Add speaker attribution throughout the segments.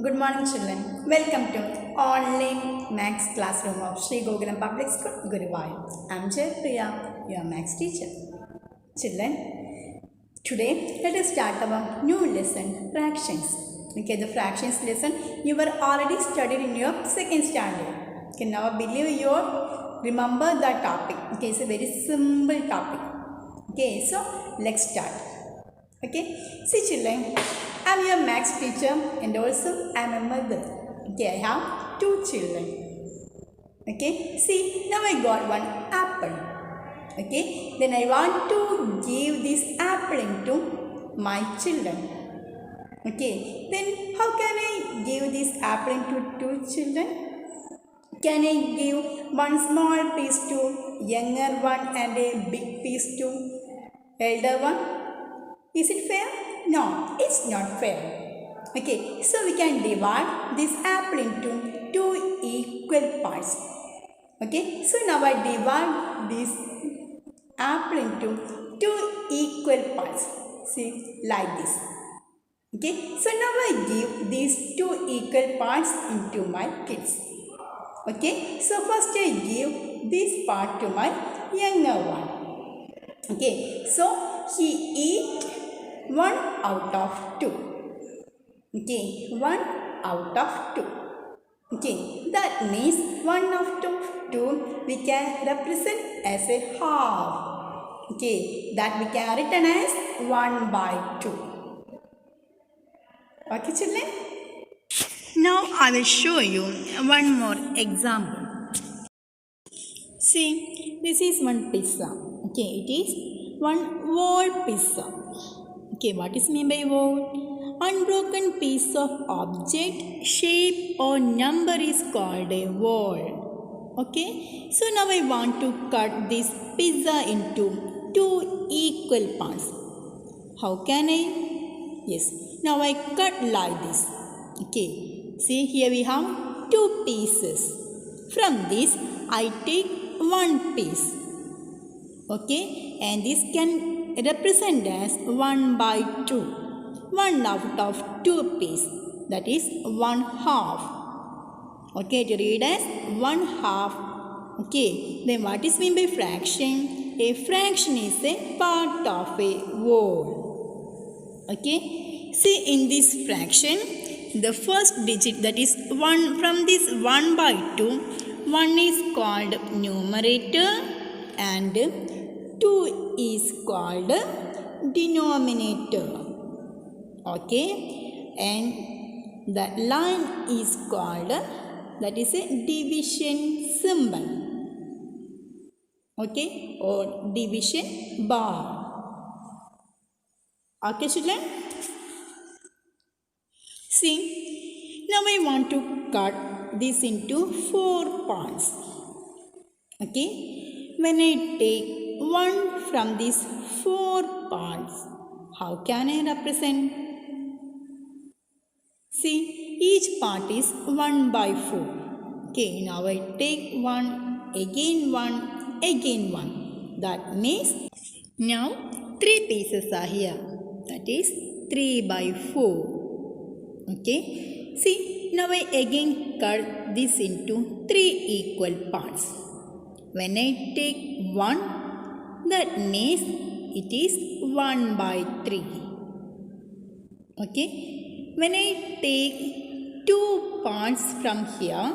Speaker 1: Good morning, children. Welcome to online Maths classroom of Sri Gokulam Public School, Guruvayur. I'm Jaypriya, your Maths teacher. Children, today let us start our new lesson, fractions. Okay, the fractions lesson you were already studied in your second standard. Okay, now I believe you remember the topic. Okay, it's a very simple topic. Okay, so let's start. Okay, see children, I am your Maths teacher and also I am a mother. Okay, I have two children. Okay, see, now I got one apple. Okay, then I want to give this apple to my children. Okay, then how can I give this apple to two children? Can I give one small piece to younger one and a big piece to elder one? Is it fair? No, it's not fair. Okay, so we can divide this apple into two equal parts. Okay, so now I divide this apple into two equal parts. See, like this. Okay, so now I give these two equal parts into my kids. Okay, so first I give this part to my younger one. Okay, so he eat 1 out of 2. Okay, 1 out of 2. Okay, that means 1 out of 2 we can represent as a half. Okay, that we can written as 1 by 2. Okay, children? Now I will show you one more example. See, this is one pizza. Okay, it is one whole pizza. Okay, what is meant by whole? Unbroken piece of object, shape or number is called a whole. Okay, so now I want to cut this pizza into two equal parts. How can I? Yes, now I cut like this. Okay, see here we have two pieces. From this I take one piece. Okay, and this can represent as 1 by 2. 1 out of 2 piece, that is 1 half. Okay, to read as 1 half. Okay, then what is meant by fraction? A fraction is a part of a whole. Okay, see in this fraction, the first digit, that is 1, from this 1 by 2, 1 is called numerator and 2 is called denominator. Okay, and that line is called, that is a division symbol. Okay, or division bar. Okay, children? See, now I want to cut this into 4 parts. Okay, when I take 1 from these 4 parts, how can I represent? See, each part is 1 by 4. Okay, now I take 1, again 1, again 1. That means now 3 pieces are here. That is 3 by 4. Okay, see, now I again cut this into 3 equal parts. When I take 1, that means it is 1 by 3. Okay, when I take 2 parts from here,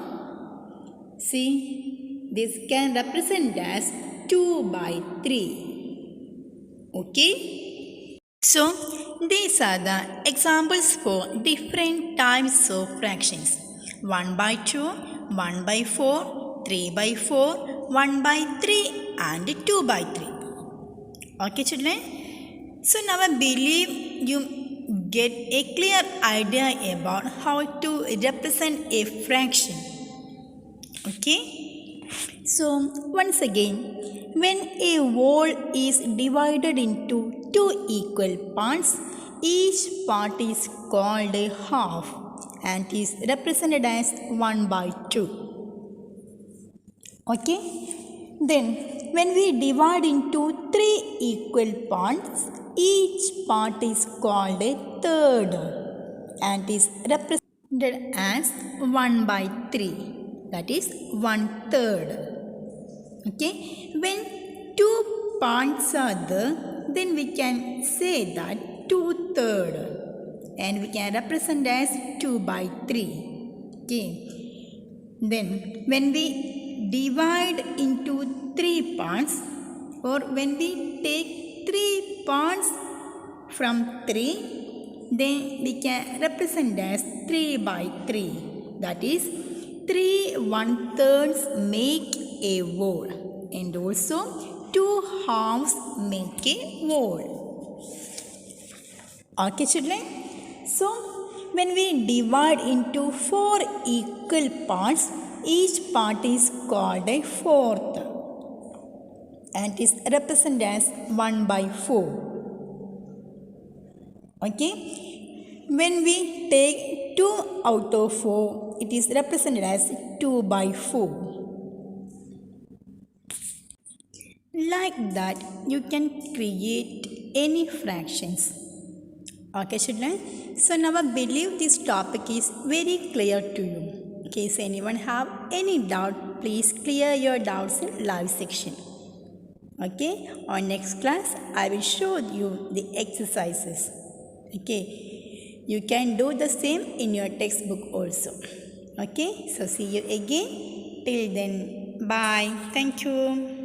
Speaker 1: see, this can represent as 2 by 3. Okay, so these are the examples for different types of fractions. 1 by 2, 1 by 4, 3 by 4, 1 by 3 and 2 by 3. Okay, children? So now I believe you get a clear idea about how to represent a fraction. Okay? So once again, when a whole is divided into 2 equal parts, each part is called a half and is represented as 1 by 2. Okay? Then when we divide into 3 equal parts, each part is called a third and is represented as 1 by 3, that is 1/3. Okay, when 2 parts are there, then we can say that 2/3, and we can represent as 2 by 3. Okay, then when we divide into 3 parts, or when we take 3 parts from 3, then we can represent as 3 by 3, that is 3 1/3 make a whole, and also 2 halves make a whole. Okay children, so when we divide into 4 equal parts, each part is called a fourth, and is represented as 1 by 4. Okay, when we take 2 out of 4, it is represented as 2 by 4. Like that, you can create any fractions. Okay children, so now I believe this topic is very clear to you. In case anyone have any doubt, please clear your doubts in live section. Okay, on next class I will show you the exercises. Okay, you can do the same in your textbook also. Okay, so see you again. Till then, bye. Thank you.